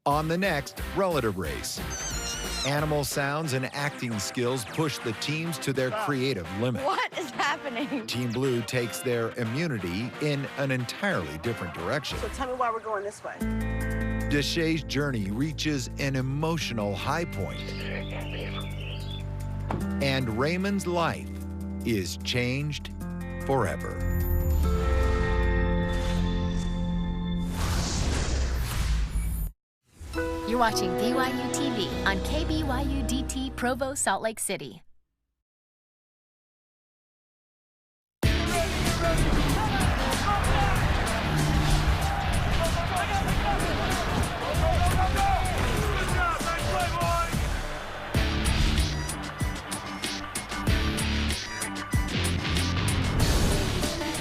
on the next relative race. Animal sounds and acting skills push the teams to their creative limit. What is happening? Team Blue takes their immunity in an entirely different direction. So tell me why we're going this way. Deshay's journey reaches an emotional high point. And Raymond's life is changed forever. You're watching BYU TV on KBYU DT Provo, Salt Lake City.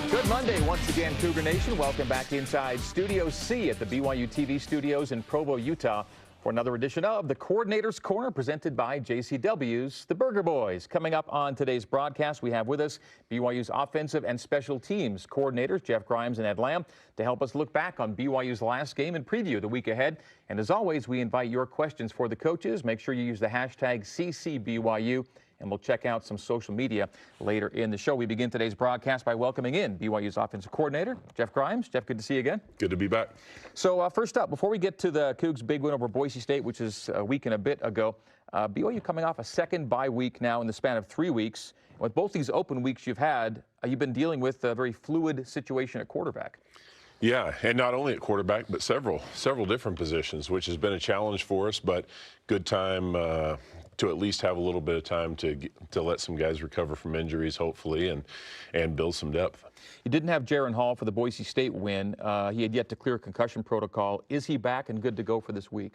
Good Monday once again, Cougar Nation. Welcome back inside Studio C at the BYU TV studios in Provo, Utah for another edition of the Coordinator's Corner presented by JCW's The Burger Boys. Coming up on today's broadcast, we have with us BYU's offensive and special teams coordinators, Jeff Grimes and Ed Lamb, to help us look back on BYU's last game and preview the week ahead. And as always, we invite your questions for the coaches. Make sure you use the hashtag CCBYU. And we'll check out some social media later in the show. We begin today's broadcast by welcoming in BYU's offensive coordinator, Jeff Grimes. Jeff, good to see you again. Good to be back. So first up, before we get to the Cougs' big win over Boise State, which is a week and a bit ago, BYU coming off a second bye week now in the span of 3 weeks. With both these open weeks you've had, you've been dealing with a very fluid situation at quarterback. Yeah, and not only at quarterback, but several different positions, which has been a challenge for us, but good time to at least have a little bit of time to let some guys recover from injuries, hopefully, and build some depth. You didn't have Jaron Hall for the Boise State win. He had yet to clear concussion protocol. Is he back and good to go for this week?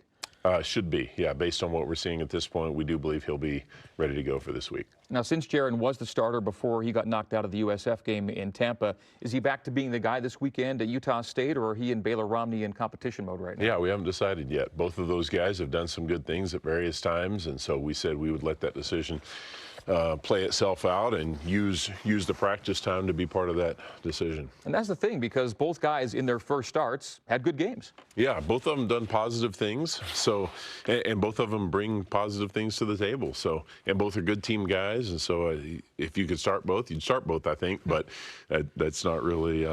Should be, yeah. Based on what we're seeing at this point, we do believe he'll be ready to go for this week. Now, since Jaron was the starter before he got knocked out of the USF game in Tampa, is he back to being the guy this weekend at Utah State, or are he and Baylor Romney in competition mode right now? Yeah, we haven't decided yet. Both of those guys have done some good things at various times, and so we said we would let that decision play itself out and use the practice time to be part of that decision. And that's the thing, because both guys in their first starts had good games. Yeah, both of them done positive things. So, and both of them bring positive things to the table. So, and both are good team guys. And so, if you could start both, you'd start both, I think. But that's not really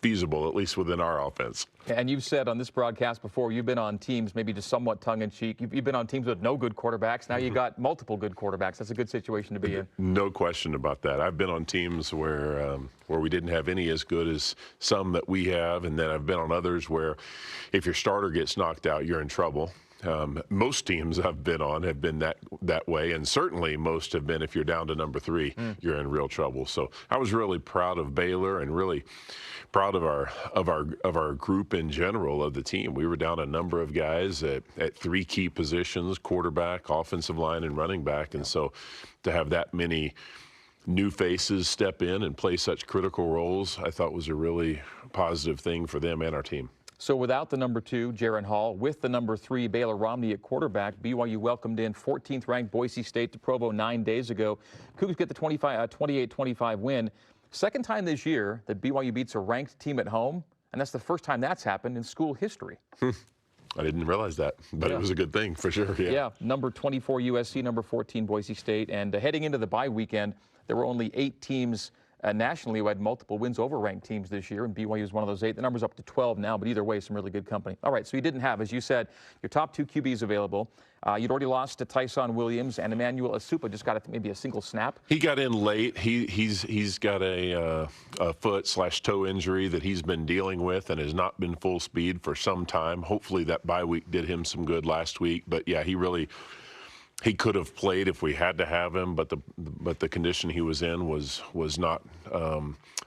feasible, at least within our offense. And you've said on this broadcast before, you've been on teams, maybe just somewhat tongue-in-cheek. You've been on teams with no good quarterbacks. Now you got multiple good quarterbacks. That's a good situation to be in. No question about that. I've been on teams where we didn't have any as good as some that we have, and then I've been on others where if your starter gets knocked out, you're in trouble. Most teams I've been on have been that way, and certainly most have been if you're down to number 3, you're in real trouble. So I was really proud of Baylor and really proud of our group in general, of the team. We were down a number of guys at 3 key positions: quarterback, offensive line, and running back. And so to have that many new faces step in and play such critical roles, I thought was a really positive thing for them and our team. So without the number 2, Jaron Hall, with the number 3, Baylor Romney at quarterback, BYU welcomed in 14th-ranked Boise State to Provo 9 days ago. Cougs get the 28-25 win. Second time this year that BYU beats a ranked team at home, and that's the first time that's happened in school history. I didn't realize that, but It was a good thing for sure. Yeah, number 24 USC, number 14 Boise State, and heading into the bye weekend, there were only 8 teams nationally who had multiple wins over ranked teams this year, and BYU is one of those 8. The number's up to 12 now, but either way, some really good company. All right, so you didn't have, as you said, your top 2 QBs available. You'd already lost to Tyson Williams, and Emmanuel Asupa just got maybe a single snap. He got in late. He's got a foot/toe injury that he's been dealing with and has not been full speed for some time. Hopefully that bye week did him some good last week. But yeah, he could have played if we had to have him, but the condition he was in was not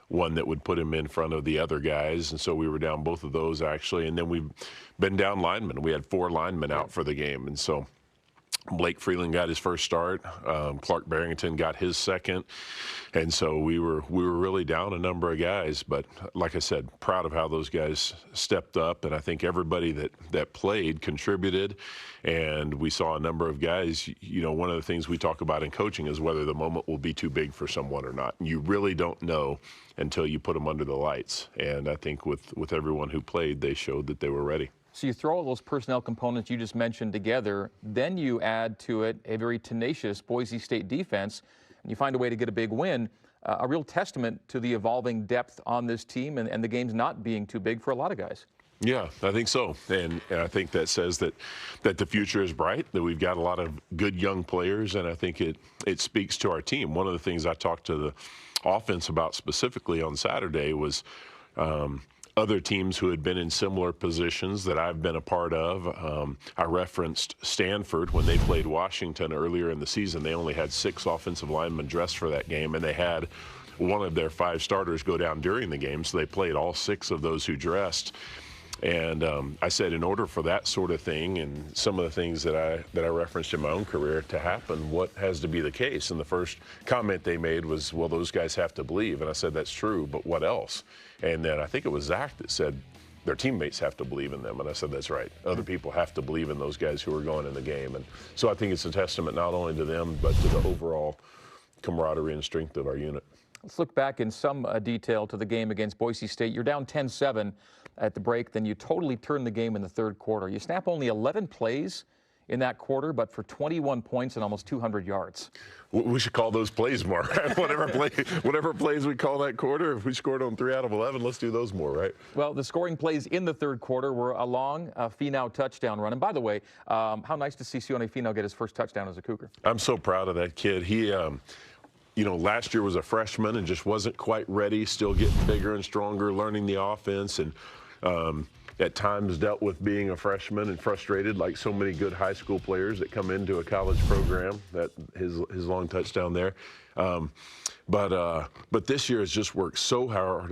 one that would put him in front of the other guys, and so we were down both of those actually, and then we've been down linemen. We had 4 linemen out for the game, and so Blake Freeland got his first start. Clark Barrington got his second, and so we were really down a number of guys. But like I said, proud of how those guys stepped up, and I think everybody that played contributed. And we saw a number of guys. You know, one of the things we talk about in coaching is whether the moment will be too big for someone or not. You really don't know until you put them under the lights. And I think with everyone who played, they showed that they were ready. So you throw all those personnel components you just mentioned together, then you add to it a very tenacious Boise State defense, and you find a way to get a big win. A real testament to the evolving depth on this team and the games not being too big for a lot of guys. Yeah, I think so. And I think that says that the future is bright, that we've got a lot of good young players, and I think it speaks to our team. One of the things I talked to the offense about specifically on Saturday was other teams who had been in similar positions that I've been a part of. I referenced Stanford when they played Washington earlier in the season. They only had 6 offensive linemen dressed for that game, and they had one of their 5 starters go down during the game, so they played all 6 of those who dressed. And I said, in order for that sort of thing and some of the things that I referenced in my own career to happen, what has to be the case? And the first comment they made was, well, those guys have to believe. And I said, that's true, but what else? And then I think it was Zach that said, their teammates have to believe in them. And I said, that's right. Other people have to believe in those guys who are going in the game. And so I think it's a testament not only to them, but to the overall camaraderie and strength of our unit. Let's look back in some detail to the game against Boise State. You're down 10-7 at the break, then you totally turn the game in the third quarter. You snap only 11 plays in that quarter, but for 21 points and almost 200 yards. We should call those plays more. whatever plays we call that quarter, if we scored on 3 out of 11, let's do those more, right? Well, the scoring plays in the third quarter were a long Finau touchdown run. And by the way, how nice to see Sione Finau get his first touchdown as a Cougar. I'm so proud of that kid. He you know, last year was a freshman and just wasn't quite ready, still getting bigger and stronger, learning the offense, and at times dealt with being a freshman and frustrated like so many good high school players that come into a college program. That his long touchdown there. But this year has just worked so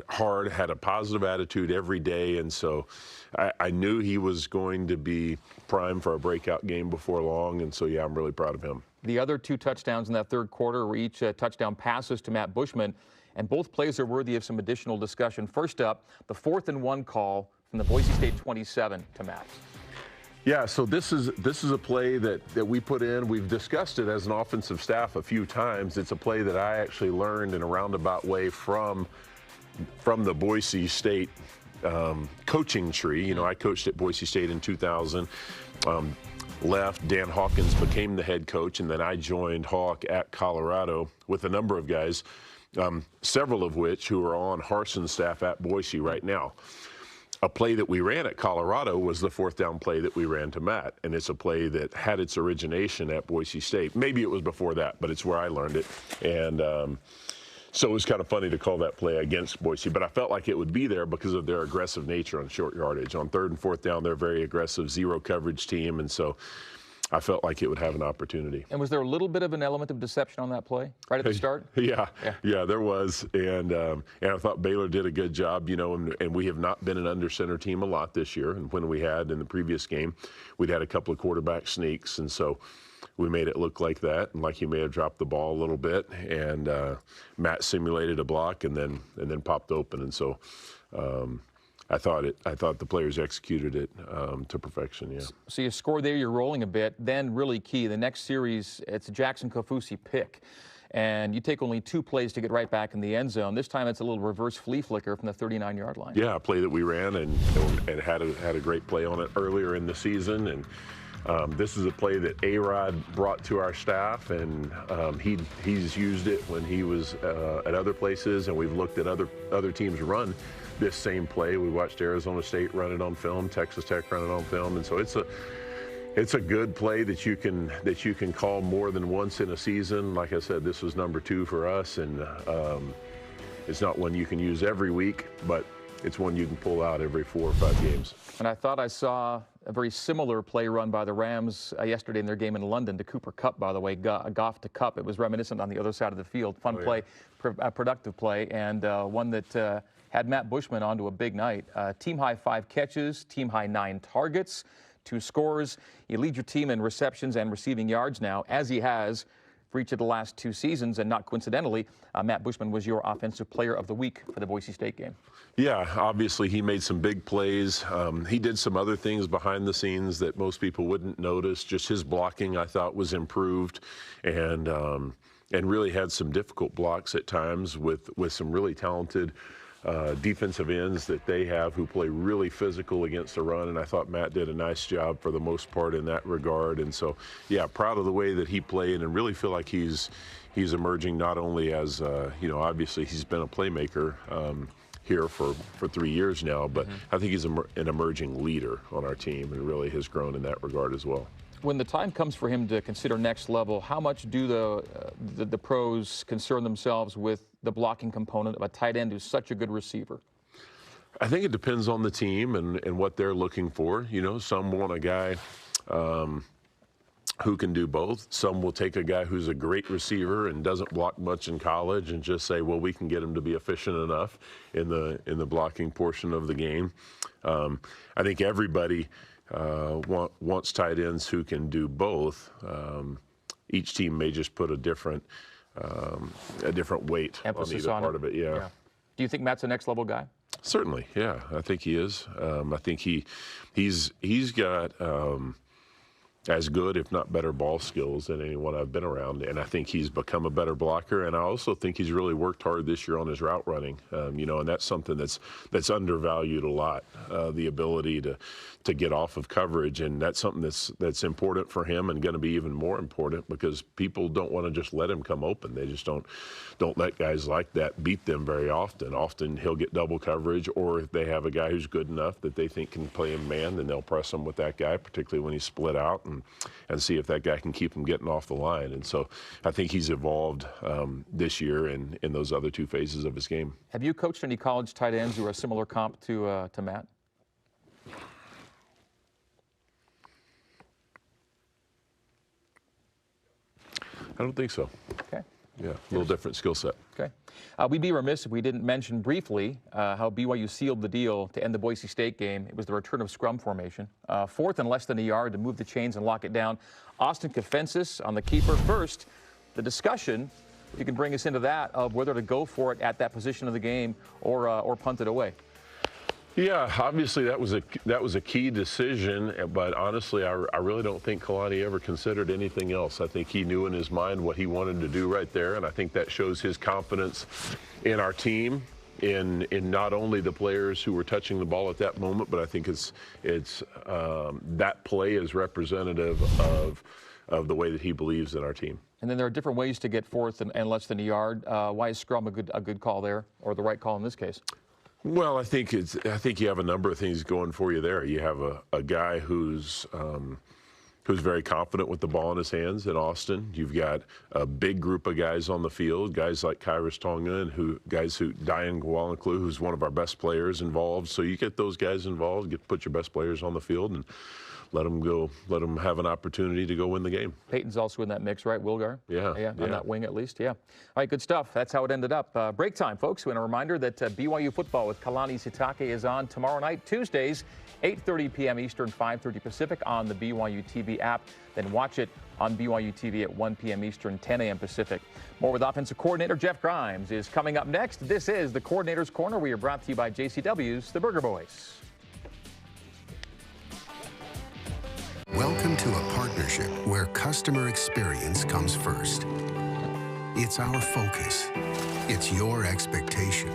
hard, had a positive attitude every day, and so I knew he was going to be primed for a breakout game before long, and so yeah, I'm really proud of him. The other 2 touchdowns in that third quarter were each touchdown passes to Matt Bushman, and both plays are worthy of some additional discussion. First up, the 4th and 1 call from the Boise State 27 to Matt. Yeah, so this is a play that we put in. We've discussed it as an offensive staff a few times. It's a play that I actually learned in a roundabout way from the Boise State coaching tree. You know, I coached at Boise State in 2000. Left, Dan Hawkins became the head coach, and then I joined Hawk at Colorado with a number of guys, several of which who are on Harson's staff at Boise right now. A play that we ran at Colorado was the 4th down play that we ran to Matt, and it's a play that had its origination at Boise State. Maybe it was before that, but it's where I learned it. And so it was kind of funny to call that play against Boise, but I felt like it would be there because of their aggressive nature on short yardage. On 3rd and 4th down, they're a very aggressive zero coverage team, and so I felt like it would have an opportunity. And was there a little bit of an element of deception on that play right at the start? Yeah, there was. And I thought Baylor did a good job, you know, and we have not been an under center team a lot this year. And when we had in the previous game, we'd had a couple of quarterback sneaks. And so we made it look like that, and like he may have dropped the ball a little bit. And Matt simulated a block and then popped open. And so I thought the players executed it to perfection. Yeah. So you score there, you're rolling a bit. Then really key, the next series, it's a Jackson Kofusi pick, and you take only 2 plays to get right back in the end zone. This time it's a little reverse flea flicker from the 39-yard line. Yeah, a play that we ran and had a great play on it earlier in the season. And this is a play that A-Rod brought to our staff, and he's used it when he was at other places, and we've looked at other teams run this same play. We watched Arizona State run it on film, Texas Tech run it on film, and so it's a good play that you can call more than once in a season. Like I said, this was number 2 for us, and it's not one you can use every week, but it's one you can pull out every 4 or 5 games. And I thought I saw a very similar play run by the Rams yesterday in their game in London to Cooper Kupp, by the way, Goff to Kupp. It was reminiscent on the other side of the field. Fun play, productive play, and one that had Matt Bushman onto a big night. Team-high 5 catches, team-high 9 targets, 2 scores. You lead your team in receptions and receiving yards now, as he has for each of the last 2 seasons, and not coincidentally, Matt Bushman was your Offensive Player of the Week for the Boise State game. Yeah, obviously he made some big plays. He did some other things behind the scenes that most people wouldn't notice. Just his blocking, I thought, was improved, and really had some difficult blocks at times with some really talented defensive ends that they have who play really physical against the run, and I thought Matt did a nice job for the most part in that regard. And so, yeah, proud of the way that he played, and really feel like he's emerging not only as, obviously he's been a playmaker here for 3 years now, but I think he's an emerging leader on our team and really has grown in that regard as well. When the time comes for him to consider next level, how much do the pros concern themselves with the blocking component of a tight end who's such a good receiver? I think it depends on the team and what they're looking for. You know, some want a guy who can do both. Some will take a guy who's a great receiver and doesn't block much in college and just say, well, we can get him to be efficient enough in the blocking portion of the game. I think everybody wants tight ends who can do both. Each team may just put a different weight emphasis on either part of it. Yeah. Do you think Matt's a next level guy? Certainly, yeah. I think he is. I think he's got as good, if not better, ball skills than anyone I've been around, and I think he's become a better blocker. And I also think he's really worked hard this year on his route running. And that's something that's undervalued a lot. The ability to get off of coverage, and that's something that's important for him, and going to be even more important because people don't want to just let him come open. They just don't let guys like that beat them very often. Often he'll get double coverage, or if they have a guy who's good enough that they think can play him man, then they'll press him with that guy, particularly when he's split out, and see if that guy can keep him getting off the line. And so I think he's evolved this year in those other two phases of his game. Have you coached any college tight ends who are a similar comp to Matt? I don't think so. Okay. Yeah, a little different skill set. Okay. We'd be remiss if we didn't mention briefly how BYU sealed the deal to end the Boise State game. It was the return of scrum formation. Fourth and less than a yard to move the chains and lock it down. Austin Kafensis on the keeper. First, the discussion, if you can bring us into that, of whether to go for it at that position of the game or punt it away. Yeah, obviously that was a key decision, but honestly, I really don't think Kalani ever considered anything else. I think he knew in his mind what he wanted to do right there, and I think that shows his confidence in our team, in not only the players who were touching the ball at that moment, but I think it's that play is representative of the way that he believes in our team. And then there are different ways to get fourth and less than a yard. Why is scrum a good call there, or the right call in this case? Well, I think you have a number of things going for you there. You have a guy who's very confident with the ball in his hands in Austin. You've got a big group of guys on the field, guys like Kairos Tonga and Diane Gwalanklu, who's one of our best players, involved. So you get those guys involved, put your best players on the field, and let them have an opportunity to go win the game. Peyton's also in that mix, right, Wilgar? Yeah. On that wing at least, yeah. All right, good stuff. That's how it ended up. Break time, folks. And a reminder that BYU football with Kalani Sitake is on tomorrow night, Tuesdays, 8:30 p.m. Eastern, 5:30 Pacific on the BYU TV app. Then watch it on BYU TV at 1 p.m. Eastern, 10 a.m. Pacific. More with offensive coordinator Jeff Grimes is coming up next. This is the Coordinator's Corner. We are brought to you by JCW's The Burger Boys. Welcome to a partnership where customer experience comes first. It's our focus. It's your expectation.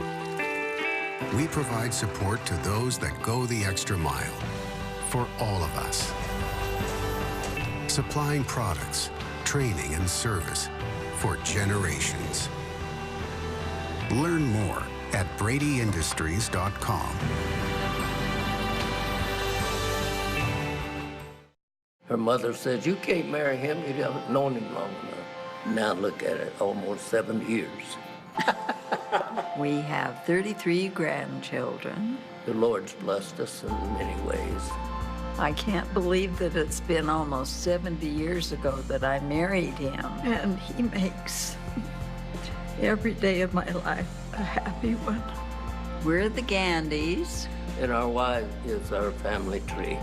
We provide support to those that go the extra mile for all of us. Supplying products, training, and service for generations. Learn more at bradyindustries.com. Her mother says, you can't marry him, you haven't known him long enough. Now look at it, almost 7 years. We have 33 grandchildren. The Lord's blessed us in many ways. I can't believe that it's been almost 70 years ago that I married him, and he makes every day of my life a happy one. We're the Gandys. And our wife is our family tree.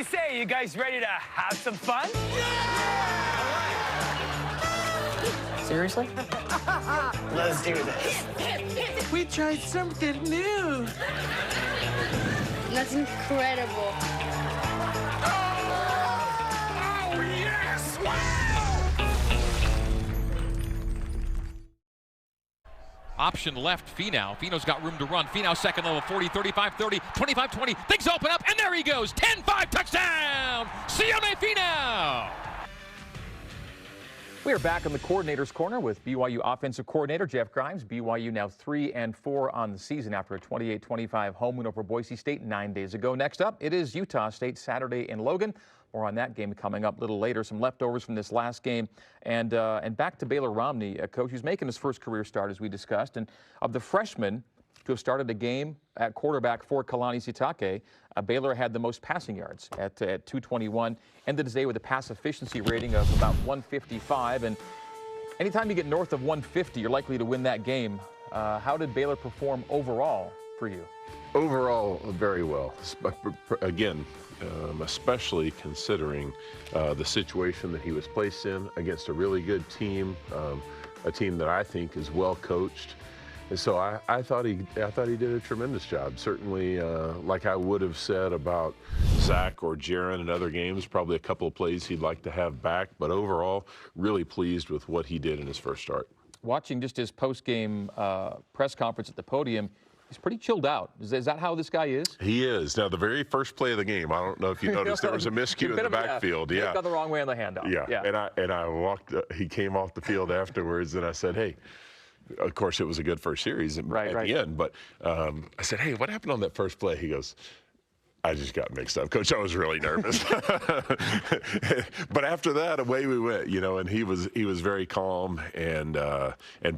you say? You guys ready to have some fun? Seriously? Let's do this. We tried something new. That's incredible. Oh, yes! Wow! Option left, Finau. Finau's got room to run. Finau second level, 40, 35, 30, 25, 20. Things open up, and there he goes. 10-5 touchdown! Sione Finau! We are back in the Coordinator's Corner with BYU Offensive Coordinator Jeff Grimes. BYU now 3-4 on the season after a 28-25 home win over Boise State 9 days ago. Next up, it is Utah State Saturday in Logan. More on that game coming up a little later. Some leftovers from this last game. And back to Baylor Romney, a coach who's making his first career start, as we discussed. And of the freshmen to have started a game at quarterback for Kalani Sitake, Baylor had the most passing yards at 221. Ended his day with a pass efficiency rating of about 155. And anytime you get north of 150, you're likely to win that game. How did Baylor perform overall for you? Overall, very well. Again, especially considering the situation that he was placed in against a really good team, a team that I think is well coached. And so I thought he did a tremendous job. Certainly, like I would have said about Zach or Jaron in other games, probably a couple of plays he'd like to have back. But overall, really pleased with what he did in his first start. Watching just his post-game press conference at the podium, he's pretty chilled out. Is that how this guy is? He is. Now, the very first play of the game, I don't know if you noticed, there was a miscue in the backfield. Yeah. Got the wrong way on the handoff. Yeah. And I walked, he came off the field afterwards, and I said, hey, of course, it was a good first series at the end. But I said, hey, what happened on that first play? He goes, I just got mixed up. Coach, I was really nervous. But after that, away we went, and he was very calm and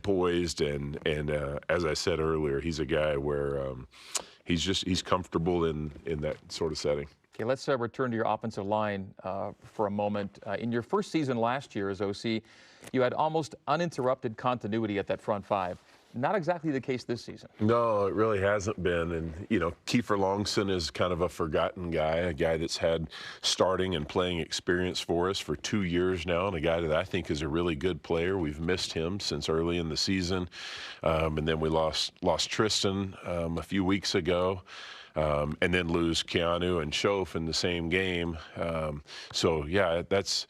poised. And as I said earlier, he's a guy where he's comfortable in that sort of setting. Okay, let's return to your offensive line for a moment. In your first season last year as OC, you had almost uninterrupted continuity at that front five. Not exactly the case this season. No, it really hasn't been. And, Kiefer Longson is kind of a forgotten guy, a guy that's had starting and playing experience for us for 2 years now, and a guy that I think is a really good player. We've missed him since early in the season. And then we lost Tristan a few weeks ago. And then lose Keanu and Shof in the same game. So, yeah, that's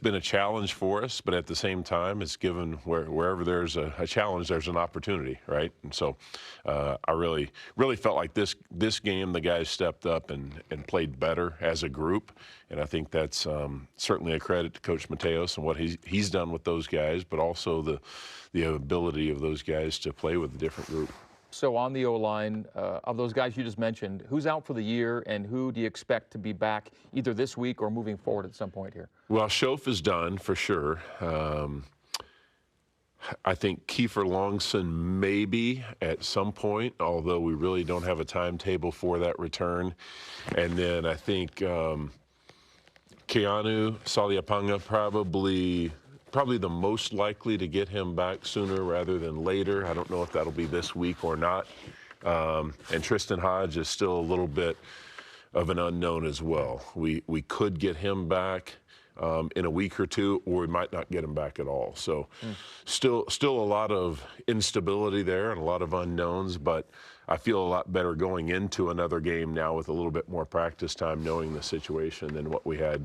been a challenge for us, but at the same time, it's given wherever there's a challenge, there's an opportunity, right? And so I really felt like this game, the guys stepped up and played better as a group, and I think that's certainly a credit to Coach Mateos and what he's done with those guys, but also the ability of those guys to play with a different group. So on the O-line, of those guys you just mentioned, who's out for the year and who do you expect to be back either this week or moving forward at some point here? Well, Shof is done for sure. I think Kiefer Longson maybe at some point, although we really don't have a timetable for that return. And then I think Keanu Saliapanga probably the most likely to get him back sooner rather than later. I don't know if that'll be this week or not. And Tristan Hodge is still a little bit of an unknown as well. We could get him back in a week or two, or we might not get him back at all. So still a lot of instability there and a lot of unknowns, but I feel a lot better going into another game now with a little bit more practice time, knowing the situation than what we had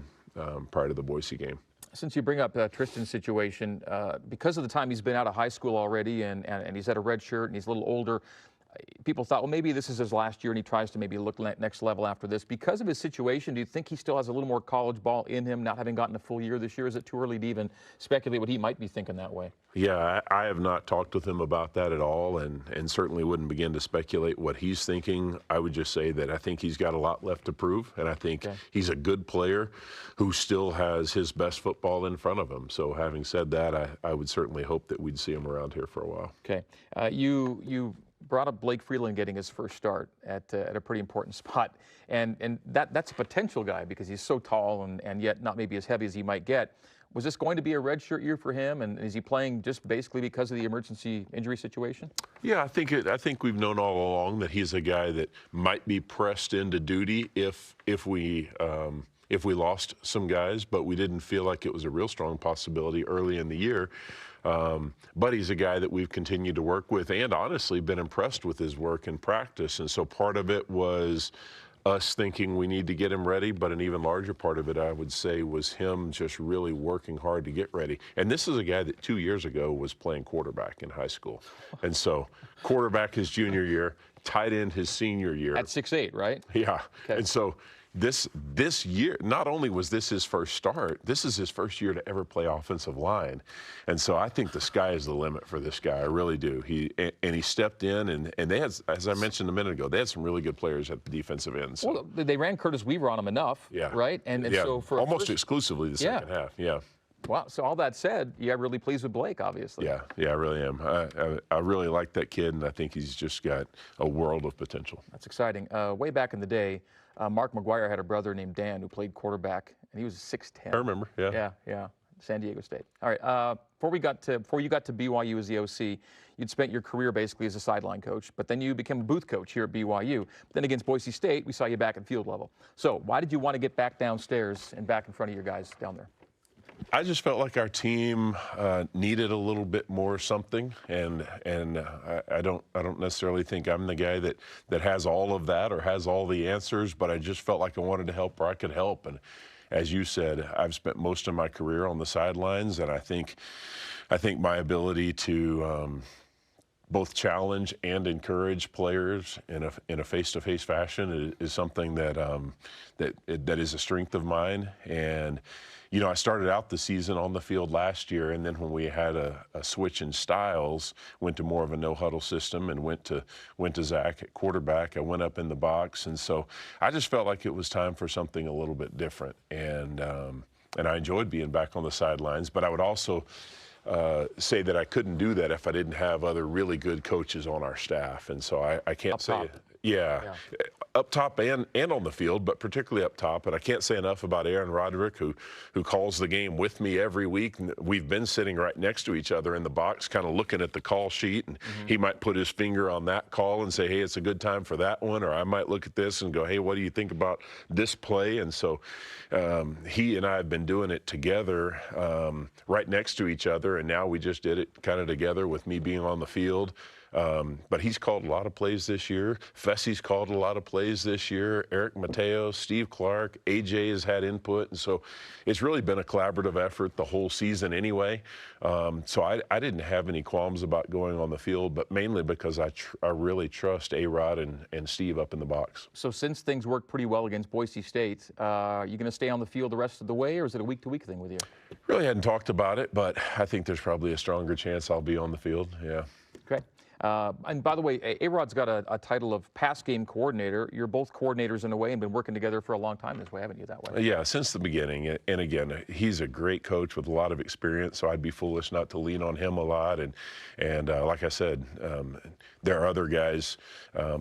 prior to the Boise game. Since you bring up Tristan's situation, because of the time he's been out of high school already and he's at a red shirt and he's a little older, people thought, well, maybe this is his last year and he tries to maybe look next level after this. Because of his situation, do you think he still has a little more college ball in him, not having gotten a full year this year? Is it too early to even speculate what he might be thinking that way? Yeah, I have not talked with him about that at all, and certainly wouldn't begin to speculate what he's thinking. I would just say that I think he's got a lot left to prove, and I think he's a good player who still has his best football in front of him. So having said that, I would certainly hope that we'd see him around here for a while. Okay. You brought up Blake Freeland getting his first start at a pretty important spot. And that's a potential guy because he's so tall and yet not maybe as heavy as he might get. Was this going to be a redshirt year for him, and is he playing just basically because of the emergency injury situation? Yeah, I think we've known all along that he's a guy that might be pressed into duty if we lost some guys, but we didn't feel like it was a real strong possibility early in the year. But he's a guy that we've continued to work with and honestly been impressed with his work in practice. And so part of it was us thinking we need to get him ready, but an even larger part of it, I would say, was him just really working hard to get ready. And this is a guy that 2 years ago was playing quarterback in high school. And so quarterback his junior year, tight end his senior year. At 6'8", right? Yeah. Okay. And so this year, not only was this his first start, this is his first year to ever play offensive line. And so I think the sky is the limit for this guy. I really do. He stepped in, and they had, as I mentioned a minute ago, they had some really good players at the defensive end. So. Well, they ran Curtis Weaver on him enough, right? And so for almost exclusively the second half, yeah. Wow. So all that said, you're really pleased with Blake, obviously. Yeah, I really am. I really like that kid, and I think he's just got a world of potential. That's exciting. Way back in the day, Mark McGuire had a brother named Dan who played quarterback, and he was 6'10". I remember, Yeah, San Diego State. All right, before you got to BYU as the OC, you'd spent your career basically as a sideline coach, but then you became a booth coach here at BYU. But then against Boise State, we saw you back at field level. So why did you want to get back downstairs and back in front of your guys down there? I just felt like our team needed a little bit more something, and I don't necessarily think I'm the guy that has all of that or has all the answers, but I just felt like I wanted to help where I could help. And as you said, I've spent most of my career on the sidelines, and I think my ability to both challenge and encourage players in a face-to-face fashion is something that is a strength of mine. And you know, I started out the season on the field last year, and then when we had a switch in styles, went to more of a no-huddle system and went to Zach at quarterback. I went up in the box, and so I just felt like it was time for something a little bit different. And I enjoyed being back on the sidelines, but I would also say that I couldn't do that if I didn't have other really good coaches on our staff. And so I can't say, yeah, up top and on the field, but particularly up top. And I can't say enough about Aaron Roderick, who calls the game with me every week. And we've been sitting right next to each other in the box, kind of looking at the call sheet, and he might put his finger on that call and say, hey, it's a good time for that one. Or I might look at this and go, hey, what do you think about this play? And so he and I have been doing it together right next to each other, and now we just did it kind of together with me being on the field. But he's called a lot of plays this year. Fessie's called a lot of plays this year. Eric Mateo, Steve Clark, AJ has had input. And so it's really been a collaborative effort the whole season anyway. So I didn't have any qualms about going on the field, but mainly because I really trust A-Rod and Steve up in the box. So since things worked pretty well against Boise State, are you going to stay on the field the rest of the way, or is it a week-to-week thing with you? Really hadn't talked about it, but I think there's probably a stronger chance I'll be on the field, yeah. Okay. And by the way, A-Rod's got a title of pass game coordinator. You're both coordinators in a way and been working together for a long time this way, haven't you, that way? Yeah, since the beginning. And again, he's a great coach with a lot of experience, so I'd be foolish not to lean on him a lot. And like I said, there are other guys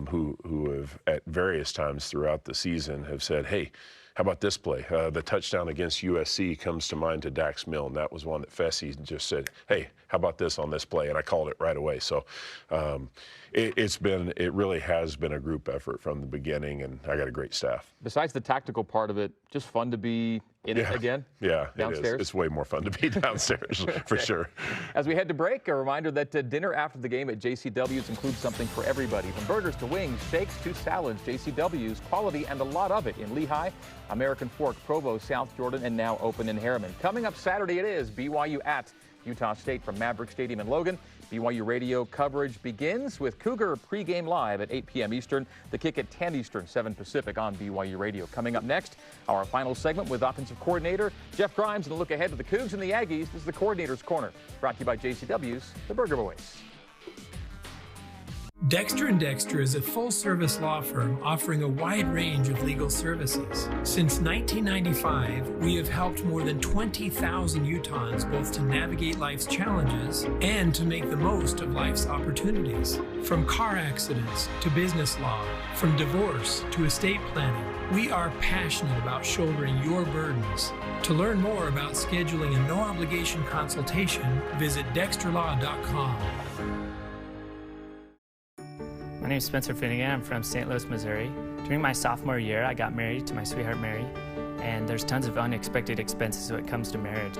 who have at various times throughout the season have said, hey, how about this play? The touchdown against USC comes to mind to Dax Milne. That was one that Fessie just said, hey, how about this on this play? And I called it right away. So it really has been a group effort from the beginning, and I got a great staff. Besides the tactical part of it, just fun to be in it again? Yeah, downstairs? It is. It's way more fun to be downstairs, for sure. As we head to break, a reminder that dinner after the game at JCW's includes something for everybody. From burgers to wings, shakes to salads, JCW's quality and a lot of it in Lehigh, American Fork, Provo, South Jordan, and now open in Harriman. Coming up Saturday it is BYU at Utah State from Maverick Stadium in Logan. BYU radio coverage begins with Cougar pregame live at 8 p.m. Eastern. The kick at 10 Eastern, 7 Pacific on BYU radio. Coming up next, our final segment with offensive coordinator Jeff Grimes and a look ahead to the Cougs and the Aggies. This is the Coordinator's Corner, brought to you by JCW's The Burger Boys. Dexter & Dexter is a full-service law firm offering a wide range of legal services. Since 1995, we have helped more than 20,000 Utahns both to navigate life's challenges and to make the most of life's opportunities. From car accidents to business law, from divorce to estate planning, we are passionate about shouldering your burdens. To learn more about scheduling a no-obligation consultation, visit dexterlaw.com. My name is Spencer Finnegan. I'm from St. Louis, Missouri. During my sophomore year, I got married to my sweetheart, Mary, and there's tons of unexpected expenses when it comes to marriage.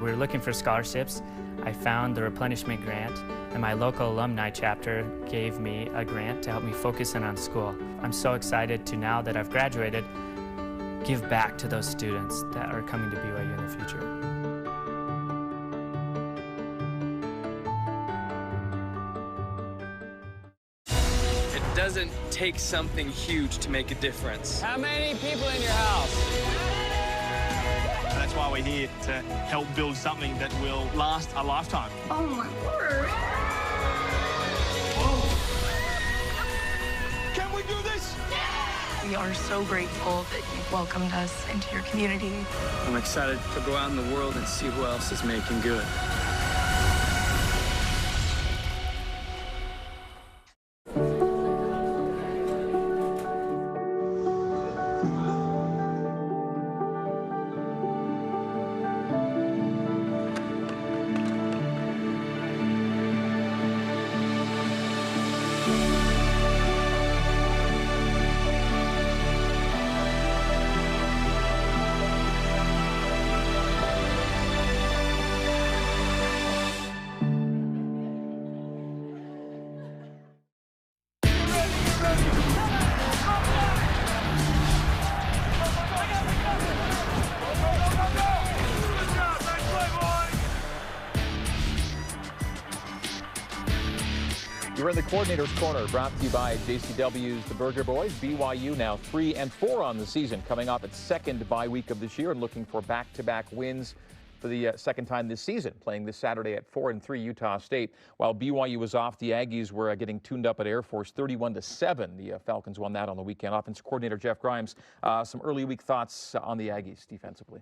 We were looking for scholarships. I found the replenishment grant, and my local alumni chapter gave me a grant to help me focus in on school. I'm so excited to, now that I've graduated, give back to those students that are coming to BYU in the future. It doesn't take something huge to make a difference. How many people in your house? That's why we're here, to help build something that will last a lifetime. Oh my word. Can we do this? We are so grateful that you've welcomed us into your community. I'm excited to go out in the world and see who else is making good. You're in the Coordinator's Corner, brought to you by JCW's The Burger Boys. BYU now 3-4 on the season, coming off its second bye week of this year and looking for back-to-back wins for the second time this season, playing this Saturday at 4-3 Utah State. While BYU was off, the Aggies were getting tuned up at Air Force 31-7. The Falcons won that on the weekend. Offensive coordinator Jeff Grimes, some early week thoughts on the Aggies defensively.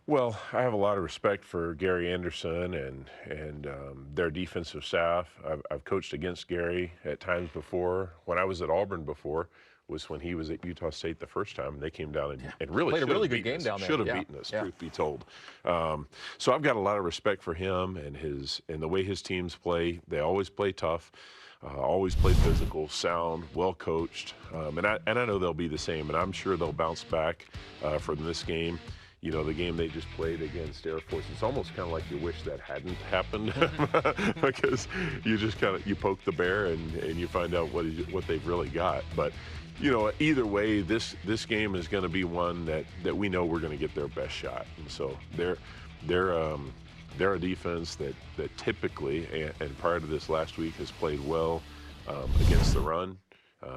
Well, I have a lot of respect for Gary Anderson and their defensive staff. I've coached against Gary at times before. When I was at Auburn before was when he was at Utah State the first time, and they came down and really played a really good game down there. Should have beaten us, truth be told. So I've got a lot of respect for him and the way his teams play. They always play tough. Always play physical, sound, well coached, and I know they'll be the same, and I'm sure they'll bounce back from this game. You know, the game they just played against Air Force, it's almost kind of like you wish that hadn't happened because you just you poke the bear and you find out what they've really got. But, you know, either way, this game is going to be one that we know we're going to get their best shot. And so they're a defense that typically, and prior to this last week, has played well against the run.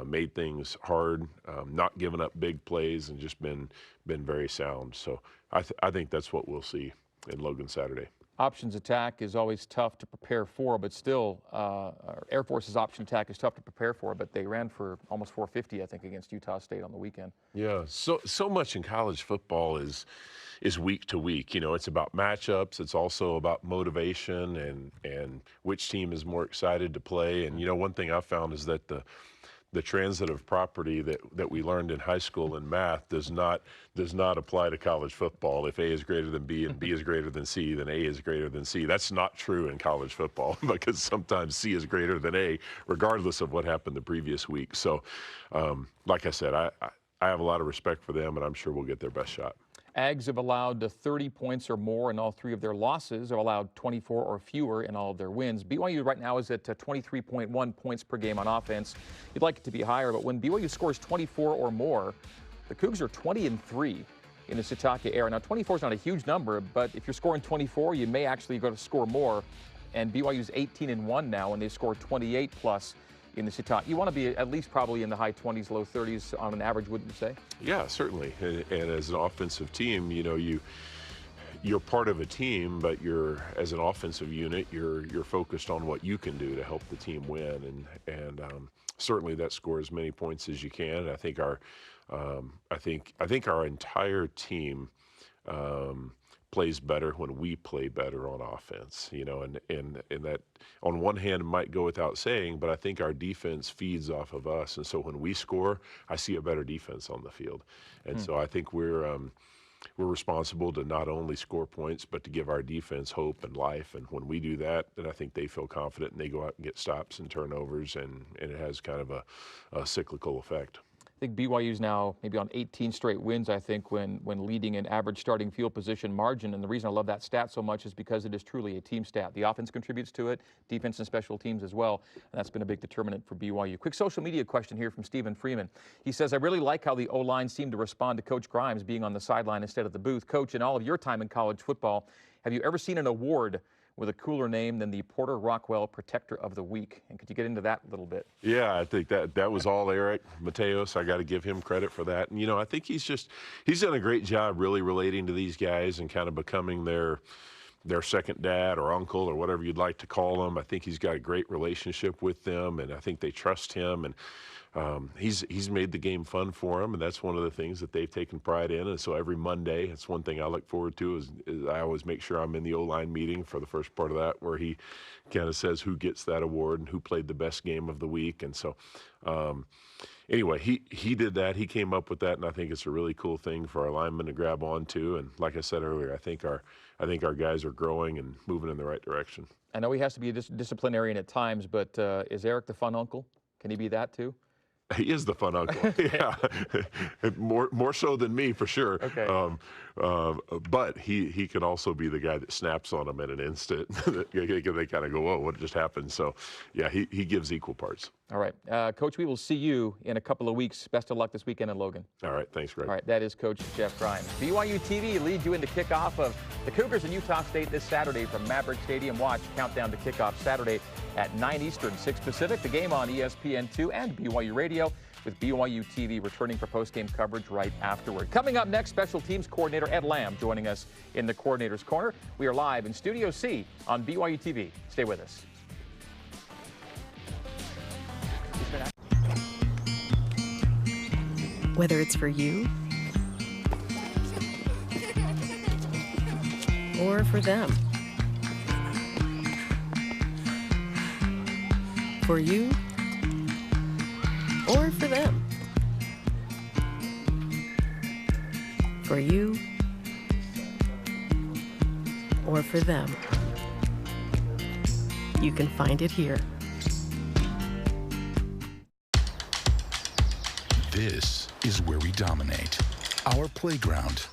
Made things hard, not giving up big plays, and just been very sound. So I think that's what we'll see in Logan Saturday. Options attack is always tough to prepare for, but still, Air Force's option attack is tough to prepare for, but they ran for almost 450, I think, against Utah State on the weekend. Yeah, so much in college football is week to week. You know, it's about matchups. It's also about motivation and which team is more excited to play. And, you know, one thing I've found is that the transitive property that we learned in high school in math does not apply to college football. If A is greater than B and B is greater than C, then A is greater than C. That's not true in college football because sometimes C is greater than A, regardless of what happened the previous week. So, like I said, I have a lot of respect for them, and I'm sure we'll get their best shot. Ags have allowed 30 points or more in all three of their losses, or allowed 24 or fewer in all of their wins. BYU right now is at 23.1 points per game on offense. You'd like it to be higher, but when BYU scores 24 or more, the Cougs are 20-3 in the Sitaka era. Now, 24 is not a huge number, but if you're scoring 24, you may actually go to score more. And BYU's 18-1 now, and they score 28 plus in the Sitaka. You want to be at least probably in the high 20s, low 30s on an average, wouldn't you say? Yeah, certainly. And as an offensive team, you know, you you're part of a team, but you're, as an offensive unit, you're focused on what you can do to help the team win, and certainly that score as many points as you can. I think our entire team plays better when we play better on offense, you know, and that on one hand might go without saying, but I think our defense feeds off of us, and so when we score, I see a better defense on the field, and so I think we're responsible to not only score points, but to give our defense hope and life. And when we do that, then I think they feel confident and they go out and get stops and turnovers, and it has kind of a cyclical effect. I think BYU's now maybe on 18 straight wins, I think, when leading in average starting field position margin. And the reason I love that stat so much is because it is truly a team stat. The offense contributes to it, defense and special teams as well. And that's been a big determinant for BYU. Quick social media question here from Stephen Freeman. He says, I really like how the O-line seemed to respond to Coach Grimes being on the sideline instead of the booth. Coach, in all of your time in college football, have you ever seen an award with a cooler name than the Porter Rockwell Protector of the Week? And could you get into that a little bit? Yeah, I think that was all Eric Mateos. I got to give him credit for that. And, you know, I think he's done a great job really relating to these guys and kind of becoming their second dad or uncle or whatever you'd like to call them. I think he's got a great relationship with them, and I think they trust him. And he's made the game fun for them, and that's one of the things that they've taken pride in. And so every Monday, it's one thing I look forward to is I always make sure I'm in the O-line meeting for the first part of that, where he kind of says who gets that award and who played the best game of the week. And so anyway, he did that. He came up with that, and I think it's a really cool thing for our linemen to grab onto. And like I said earlier, I think our guys are growing and moving in the right direction. I know he has to be a disciplinarian at times, but is Eric the fun uncle? Can he be that too? He is the fun uncle, yeah, more so than me for sure. Okay. But he can also be the guy that snaps on them in an instant. They kind of go, "Whoa, what just happened?" So, yeah, he gives equal parts. All right, Coach, we will see you in a couple of weeks. Best of luck this weekend in Logan. All right, thanks, Greg. All right, that is Coach Jeff Grimes. BYU TV leads you into kickoff of the Cougars in Utah State this Saturday from Maverick Stadium. Watch countdown to kickoff Saturday at 9 Eastern, 6 Pacific. The game on ESPN2 and BYU Radio, with BYU TV returning for post-game coverage right afterward. Coming up next, Special Teams Coordinator Ed Lamb joining us in the Coordinator's Corner. We are live in Studio C on BYU TV. Stay with us. Whether it's for you or for them, for you or for them, for you or for them, you can find it here. This is where we dominate. Our playground,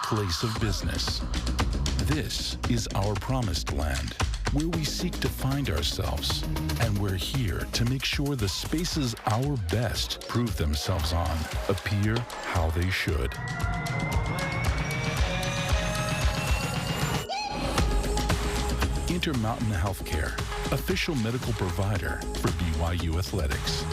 place of business. This is our promised land, where we seek to find ourselves. And we're here to make sure the spaces our best prove themselves on appear how they should. Intermountain Healthcare, official medical provider for BYU Athletics.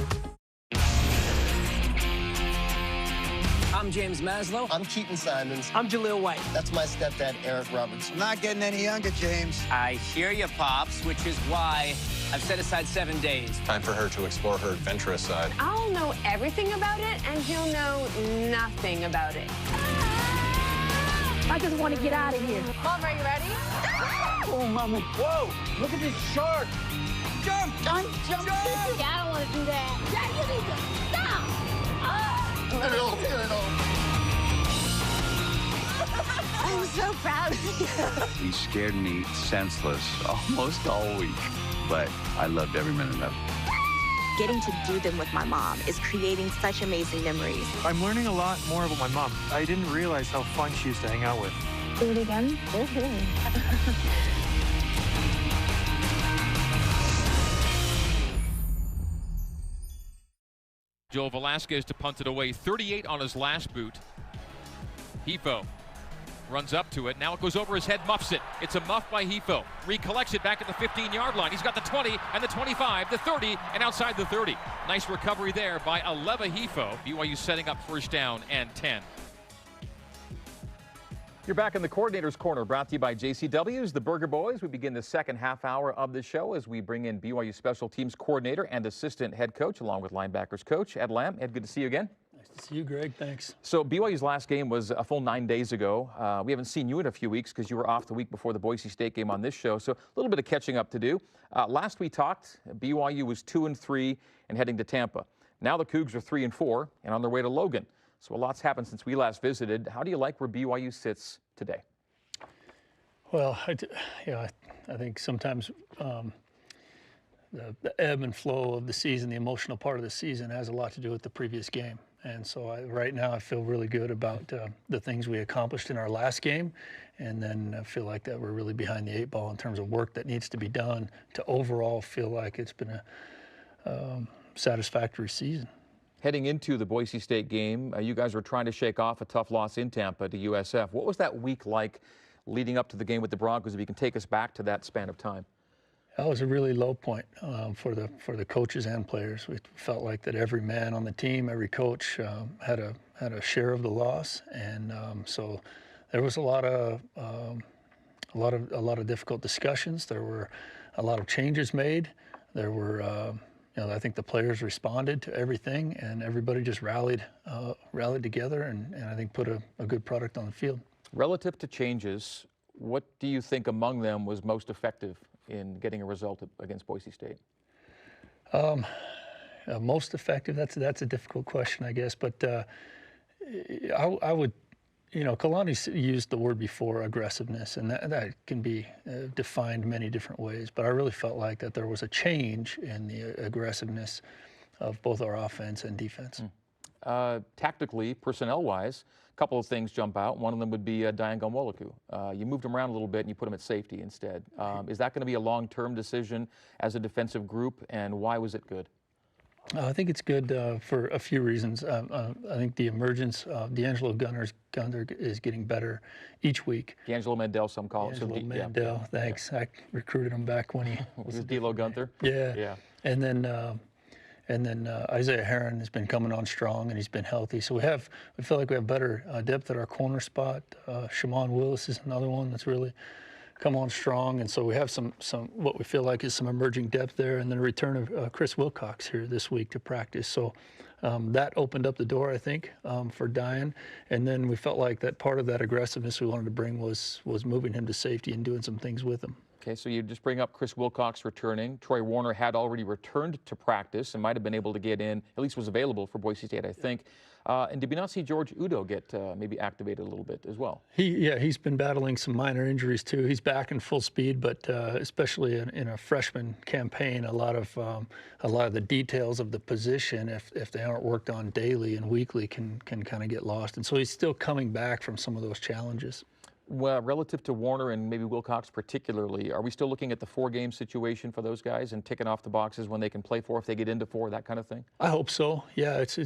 I'm James Maslow. I'm Keaton Simons. I'm Jaleel White. That's my stepdad, Eric Roberts. I'm not getting any younger, James. I hear you, Pops, which is why I've set aside 7 days. Time for her to explore her adventurous side. I'll know everything about it, and he'll know nothing about it. I just want to get out of here. Mom, are you ready? Oh, Mama. Whoa, look at this shark. Jump, jump, jump. Yeah, I don't want to do that. Dad, you need to stop. I'm so proud of you. He scared me senseless almost all week, but I loved every minute of it. Getting to do them with my mom is creating such amazing memories. I'm learning a lot more about my mom. I didn't realize how fun she used to hang out with. Do it again? Joel Velasquez to punt it away. 38 on his last boot. Hefo runs up to it. Now it goes over his head, muffs it. It's a muff by Hefo. Recollects it back at the 15-yard line. He's got the 20 and the 25, the 30, and outside the 30. Nice recovery there by Aleva Hefo. BYU setting up first down and 10. You're back in the Coordinator's Corner, brought to you by JCW's The Burger Boys. We begin the second half hour of the show as we bring in BYU Special Teams Coordinator and Assistant Head Coach, along with linebackers coach Ed Lamb. Ed, good to see you again. Nice to see you, Greg. Thanks. So BYU's last game was a full 9 days ago. We haven't seen you in a few weeks because you were off the week before the Boise State game on this show. So a little bit of catching up to do. Last we talked, BYU was 2-3 and heading to Tampa. Now the Cougs are 3-4 and on their way to Logan. So a lot's happened since we last visited. How do you like where BYU sits today? Well, I think sometimes the ebb and flow of the season, the emotional part of the season, has a lot to do with the previous game. And so right now I feel really good about the things we accomplished in our last game, and then I feel like that we're really behind the 8 ball in terms of work that needs to be done to overall feel like it's been a satisfactory season. Heading into the Boise State game, you guys were trying to shake off a tough loss in Tampa to USF. What was that week like leading up to the game with the Broncos, if you can take us back to that span of time? That was a really low point for the coaches and players. We felt like that every man on the team, every coach had a share of the loss, and so there was a lot of difficult discussions. There were a lot of changes made. There were I think the players responded to everything, and everybody just rallied together, and I think put a good product on the field. Relative to changes, what do you think among them was most effective in getting a result against Boise State? Most effective, that's a difficult question, I guess. But I would, Kalani used the word before, aggressiveness, and that can be defined many different ways. But I really felt like that there was a change in the aggressiveness of both our offense and defense. Tactically, personnel-wise, a couple of things jump out. One of them would be Diane Gomwolaku. You moved him around a little bit and you put him at safety instead. Is that going to be a long-term decision as a defensive group, and why was it good? I think it's good for a few reasons. I think the emergence of D'Angelo Gunter is getting better each week. D'Angelo Mandel, some call it. D'Angelo Mandel, thanks. Yeah. I recruited him back when he was D'Lo Gunter. Yeah. And then Isaiah Heron has been coming on strong, and he's been healthy. So we feel like we have better depth at our corner spot. Shaman Willis is another one that's really come on strong, and so we have some what we feel like is some emerging depth there, and then a return of Chris Wilcox here this week to practice. So that opened up the door, I think, for Diane. And then we felt like that part of that aggressiveness we wanted to bring was moving him to safety and doing some things with him. Okay, so you just bring up Chris Wilcox returning. Troy Warner had already returned to practice and might have been able to get in, at least was available for Boise State, I think. And did we not see George Udo get maybe activated a little bit as well? He's been battling some minor injuries too. He's back in full speed, but especially in a freshman campaign, a lot of the details of the position, if they aren't worked on daily and weekly, can kind of get lost. And so he's still coming back from some of those challenges. Well, relative to Warner and maybe Wilcox particularly, are we still looking at the 4-game situation for those guys and ticking off the boxes when they can play 4 if they get into 4, that kind of thing? I hope so. Yeah, it's